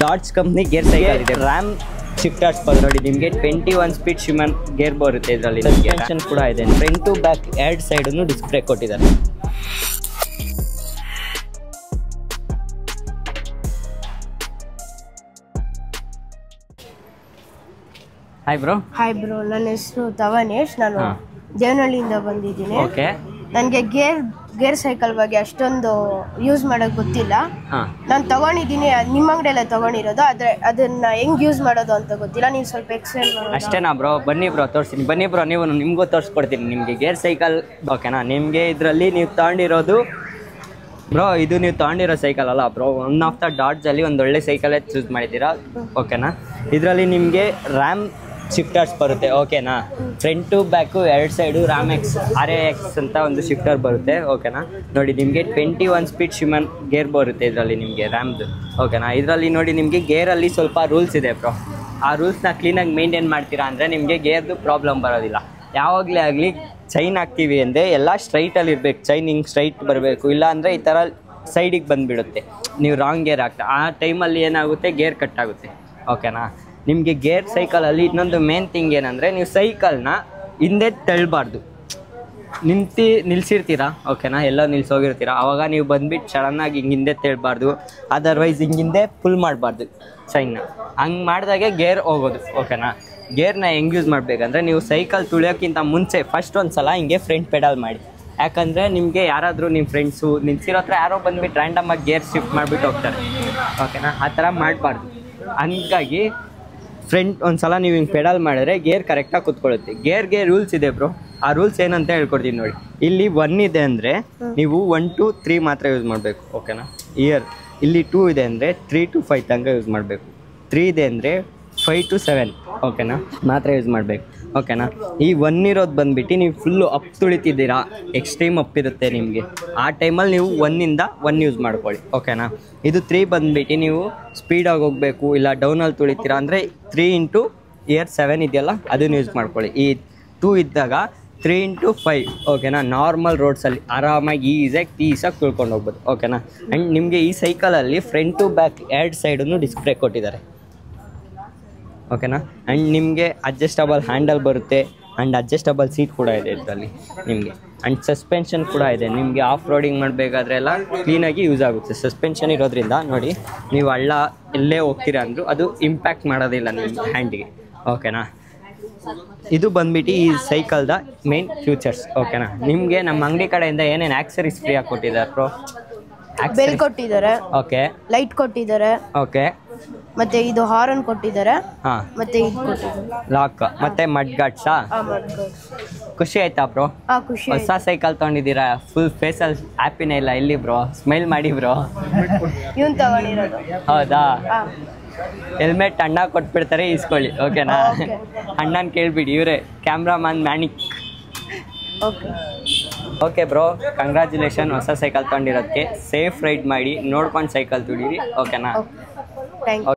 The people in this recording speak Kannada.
ಡಾಟ್ಸ್ ಕಂಪ್ನಿ ಗೇರ್ ಸೈಕಲ್ ಇದೆ. ರ್ಯಾಮ್ ಶಿಫ್ಟರ್ಸ್ ಬರುತ್ತೆ ನೋಡಿ ನಿಮಗೆ 21 ಸ್ಪೀಡ್ ಶಿಮನ್ ಗೇರ್ ಬರುತ್ತೆ. ಇದರಲ್ಲಿ ಸಸ್ಪೆನ್ಷನ್ ಕೂಡ ಇದೆ. ಫ್ರಂಟ್ ಟು ಬ್ಯಾಕ್ ಎರಡು ಸೈಡನ್ನು ಡಿಸ್ಕ್ ಬ್ರೇಕ್ ಕೊಟ್ಟಿದ್ದಾರೆ. ಹಾಯ್ ಬ್ರೋ, ನನ್ನ ಹೆಸರು ತವನೇಶ್. ನಾನು ದೇವನಹಳ್ಳಿಯಿಂದ ಬಂದಿದ್ದೀನಿ. ಓಕೆ. ನನಗೆ ಗೇರ್ ಸೈಕಲ್ ಬಗ್ಗೆ ಅಷ್ಟೊಂದು ಯೂಸ್ ಮಾಡೋಕೆ ಗೊತ್ತಿಲ್ಲ. ನಾನು ತಗೊಂಡಿದ್ದೀನಿ, ನಿಮ್ಮ ಅಂಗಡಿಯಲ್ಲೇ ತಗೊಂಡಿರೋದು. ಆದರೆ ಅದನ್ನ ಹೆಂಗ್ ಯೂಸ್ ಮಾಡೋದು ಅಂತ ಗೊತ್ತಿಲ್ಲ. ನೀವು ಸ್ವಲ್ಪ ಎಕ್ಸ್ಪ್ಲೇನ್ ಮಾಡಿ. ಅಷ್ಟೇನಾ ಬ್ರೋ? ಬನ್ನಿ ಬ್ರೋ ತೋರಿಸ್ತೀನಿ. ಬನ್ನಿ ಬ್ರೋ, ನಿಮಗೂ ತೋರಿಸ್ಕೊಡ್ತೀನಿ ನಿಮಗೆ ಗೇರ್ ಸೈಕಲ್. ಓಕೆನಾ? ನಿಮಗೆ ಇದರಲ್ಲಿ ನೀವು ತಗೊಂಡಿರೋದು ಬ್ರೋ, ಇದು ನೀವು ತಗೊಂಡಿರೋ ಸೈಕಲ್ ಅಲ್ಲ ಬ್ರೋ. ಒನ್ ಆಫ್ ದ ಡಾಟ್ಸಲ್ಲಿ ಒಂದು ಒಳ್ಳೆ ಸೈಕಲೇ ಚೂಸ್ ಮಾಡಿದ್ದೀರಾ. ಓಕೆನಾ? ಇದರಲ್ಲಿ ನಿಮಗೆ ರ್ಯಾಮ್ ಶಿಫ್ಟರ್ಸ್ ಬರುತ್ತೆ. ಓಕೆನಾ? ಫ್ರಂಟ್ ಟು ಬ್ಯಾಕು ಎರಡು ಸೈಡು RAMX ಅಂತ ಒಂದು ಶಿಫ್ಟರ್ ಬರುತ್ತೆ. ಓಕೆನಾ? ನೋಡಿ ನಿಮಗೆ 21 ಸ್ಪೀಡ್ ಶಿಮನ್ ಗೇರ್ ಬರುತ್ತೆ ಇದರಲ್ಲಿ ನಿಮಗೆ ರ್ಯಾಮ್ದು. ಓಕೆನಾ? ಇದರಲ್ಲಿ ನೋಡಿ ನಿಮಗೆ ಗೇರಲ್ಲಿ ಸ್ವಲ್ಪ ರೂಲ್ಸ್ ಇದೆ ಬ್ರೋ. ಆ ರೂಲ್ಸ್ನ ಕ್ಲೀನಾಗಿ ಮೇಂಟೈನ್ ಮಾಡ್ತೀರಾ ಅಂದರೆ ನಿಮಗೆ ಗೇರ್ದು ಪ್ರಾಬ್ಲಮ್ ಬರೋದಿಲ್ಲ. ಯಾವಾಗಲೇ ಆಗಲಿ ಚೈನ್ ಹಾಕ್ತೀವಿ ಅಂದರೆ ಎಲ್ಲ ಸ್ಟ್ರೈಟಲ್ಲಿ ಇರಬೇಕು. ಚೈನ್ ಹಿಂಗೆ ಸ್ಟ್ರೈಟ್ ಬರಬೇಕು, ಇಲ್ಲ ಅಂದರೆ ಈ ಥರ ಸೈಡಿಗೆ ಬಂದುಬಿಡುತ್ತೆ. ನೀವು ರಾಂಗ್ ಗೇರ್ ಹಾಕ್ತಾ ಆ ಟೈಮಲ್ಲಿ ಏನಾಗುತ್ತೆ, ಗೇರ್ ಕಟ್ ಆಗುತ್ತೆ. ಓಕೆನಾ? ನಿಮಗೆ ಗೇರ್ ಸೈಕಲಲ್ಲಿ ಇನ್ನೊಂದು ಮೇನ್ ಥಿಂಗ್ ಏನಂದರೆ, ನೀವು ಸೈಕಲ್ನ ಹಿಂದೆ ತಳ್ಳಬಾರ್ದು. ನಿಲ್ಸಿರ್ತೀರಾ. ಓಕೆನಾ? ಎಲ್ಲ ನಿಲ್ಸೋಗಿರ್ತೀರ, ಆವಾಗ ನೀವು ಬಂದುಬಿಟ್ಟು ಸಡನ್ನಾಗಿ ಹಿಂಗೆ ಹಿಂದೆ ತೇಳ್ಬಾರ್ದು. ಅದರ್ವೈಸ್ ಹಿಂದೆ ಫುಲ್ ಮಾಡಬಾರ್ದು ಚೈನ್ನ. ಹಂಗೆ ಮಾಡಿದಾಗೆ ಗೇರ್ ಹೋಗೋದು. ಓಕೆನಾ? ಗೇರ್ನ ಹೆಂಗೆ ಯೂಸ್ ಮಾಡಬೇಕಂದ್ರೆ, ನೀವು ಸೈಕಲ್ ತುಳಿಯೋಕ್ಕಿಂತ ಮುಂಚೆ ಫಸ್ಟ್ ಒಂದು ಸಲ ಹಿಂಗೆ ಫ್ರಂಟ್ ಪೆಡಲ್ ಮಾಡಿ. ಯಾಕಂದರೆ ನಿಮಗೆ ಯಾರಾದರೂ ನಿಮ್ಮ ಫ್ರೆಂಡ್ಸು ನಿಲ್ಸಿರೋ ಹತ್ರ ಯಾರೋ ಬಂದುಬಿಟ್ಟು ರ್ಯಾಂಡಮಾಗಿ ಗೇರ್ ಶಿಫ್ಟ್ ಮಾಡಿಬಿಟ್ಟು ಹೋಗ್ತಾರೆ. ಓಕೆನಾ? ಆ ಥರ ಮಾಡಬಾರ್ದು. ಹಂಗಾಗಿ ಫ್ರಂಟ್ ಒಂದು ಸಲ ನೀವು ಹಿಂಗೆ ಪೆಡಲ್ ಮಾಡಿದ್ರೆ ಗೇರ್ ಕರೆಕ್ಟಾಗಿ ಕೂತ್ಕೊಳ್ಳುತ್ತೆ. ಗೇರ್ಗೆ ರೂಲ್ಸ್ ಇದೆ ಬ್ರೋ. ಆ ರೂಲ್ಸ್ ಏನಂತ ಹೇಳ್ಕೊಡ್ತೀನಿ ನೋಡಿ. ಇಲ್ಲಿ 1 ಇದೆ ಅಂದರೆ ನೀವು 1 to 3 ಮಾತ್ರ ಯೂಸ್ ಮಾಡಬೇಕು. ಓಕೆನಾ? ಇಲ್ಲಿ 2 ಇದೆ ಅಂದರೆ 3 to 5 ತನಕ ಯೂಸ್ ಮಾಡಬೇಕು. 3 ಇದೆ ಅಂದರೆ 5 to 7 ಓಕೆನಾ ಮಾತ್ರ ಯೂಸ್ ಮಾಡಬೇಕು. ಓಕೆನಾ? ಈ 1 ಇರೋದು ಬಂದುಬಿಟ್ಟು ನೀವು ಫುಲ್ಲು ಅಪ್ ತುಳಿತಿದ್ದೀರಾ, ಎಕ್ಸ್ಟ್ರೀಮ್ ಅಪ್ ಇರುತ್ತೆ ನಿಮಗೆ. ಆ ಟೈಮಲ್ಲಿ ನೀವು 1ಇಂದ 1 ಯೂಸ್ ಮಾಡ್ಕೊಳ್ಳಿ. ಓಕೆನಾ? ಇದು 3 ಬಂದುಬಿಟ್ಟು ನೀವು ಸ್ಪೀಡಾಗಿ ಹೋಗಬೇಕು, ಇಲ್ಲ ಡೌನಲ್ಲಿ ತುಳಿತೀರಾ ಅಂದರೆ 3 into 7 ಇದೆಯಲ್ಲ ಅದನ್ನು ಯೂಸ್ ಮಾಡ್ಕೊಳ್ಳಿ. ಈ 2 ಇದ್ದಾಗ 3 into 5 ಓಕೆನಾ? ನಾರ್ಮಲ್ ರೋಡ್ಸಲ್ಲಿ ಆರಾಮಾಗಿ ಈಸಾಗಿ ತುಳ್ಕೊಂಡು ಹೋಗ್ಬೋದು. ಓಕೆನಾ? ಆ್ಯಂಡ್ ನಿಮಗೆ ಈ ಸೈಕಲಲ್ಲಿ ಫ್ರಂಟ್ ಟು ಬ್ಯಾಕ್ ಎರಡು ಸೈಡನ್ನು ಡಿಸ್ಕ್ ಬ್ರೇಕ್ ಕೊಟ್ಟಿದ್ದಾರೆ. ಓಕೆನಾ? ಆ್ಯಂಡ್ ನಿಮಗೆ ಅಡ್ಜಸ್ಟಬಲ್ ಹ್ಯಾಂಡಲ್ ಬರುತ್ತೆ. ಆ್ಯಂಡ್ ಅಡ್ಜಸ್ಟಬಲ್ ಸೀಟ್ ಕೂಡ ಇದೆ ಇದರಲ್ಲಿ ನಿಮಗೆ. ಆ್ಯಂಡ್ ಸಸ್ಪೆನ್ಷನ್ ಕೂಡ ಇದೆ. ನಿಮಗೆ ಆಫ್ ರೋಡಿಂಗ್ ಮಾಡಬೇಕಾದ್ರೆ ಎಲ್ಲ ಕ್ಲೀನಾಗಿ ಯೂಸ್ ಆಗುತ್ತೆ. ಸಸ್ಪೆನ್ಷನ್ ಇರೋದ್ರಿಂದ ನೋಡಿ, ನೀವು ಹಳ್ಳ ಎಲ್ಲೇ ಹೋಗ್ತೀರಾ ಅಂದರೂ ಅದು ಇಂಪ್ಯಾಕ್ಟ್ ಮಾಡೋದಿಲ್ಲ ನಿಮ್ಮ ಹ್ಯಾಂಡಿಗೆ. ಓಕೆನಾ? ಇದು ಬಂದುಬಿಟ್ಟು ಈ ಸೈಕಲ್ದ ಮೇನ್ ಫ್ಯೂಚರ್ಸ್. ಓಕೆನಾ? ನಿಮಗೆ ನಮ್ಮ ಅಂಗಡಿ ಕಡೆಯಿಂದ ಏನೇನು ಆಕ್ಸರೀಸ್ ಫ್ರೀಯಾಗಿ ಕೊಟ್ಟಿದ್ದಾರೆ ಬ್ರೋ? ಬೆಲ್ ಕೊಟ್ಟಿದ್ದಾರೆ. ಓಕೆ. ಲೈಟ್ ಕೊಟ್ಟಿದ್ದಾರೆ. ಓಕೆ. ಮತ್ತೆ ಇದು ಹಾರ್ನ್ ಕೊಟ್ಟಿದ್ದಾರೆ. ಹಾಂ. ಮತ್ತೆ ಇದು ಕೊಟ್ಟಿದ್ದಾರೆ ಲಾಕ್ ಮತ್ತೆ ಮಡ್ ಗಾರ್ಡ್ಸಾ? ಖುಷಿ ಆಯ್ತಾ ಬ್ರೋ? ಖುಷಿ. ಹೊಸ ಸೈಕಲ್ ತೊಗೊಂಡಿದ್ದೀರಾ, ಫುಲ್ ಫೇಸಲ್ಲಿ ಹ್ಯಾಪಿನೇ ಇಲ್ಲ. ಇಲ್ಲಿ ಬ್ರೋ ಸ್ಮೈಲ್ ಮಾಡಿ ಬ್ರೋ. ಇವನ್ ತಗೊಂಡಿರೋದು. ಹೌದಾ? ಹೆಲ್ಮೆಟ್ ಅಣ್ಣ ಕೊಟ್ಬಿಡ್ತಾರೆ, ಇಸ್ಕೊಳ್ಳಿ. ಓಕೆನಾ? ಅಣ್ಣನ ಕೇಳ್ಬಿಡಿ, ಇವರೇ cameraman Manik. Okay bro, congratulation ಹೊಸ ಸೈಕಲ್ ತೊಗೊಂಡಿರೋದಕ್ಕೆ. ಸೇಫ್ ರೈಡ್ ಮಾಡಿ, ನೋಡ್ಕೊಂಡು ಸೈಕಲ್ ತುಡೀರಿ. ಓಕೆನಾ? Thank you.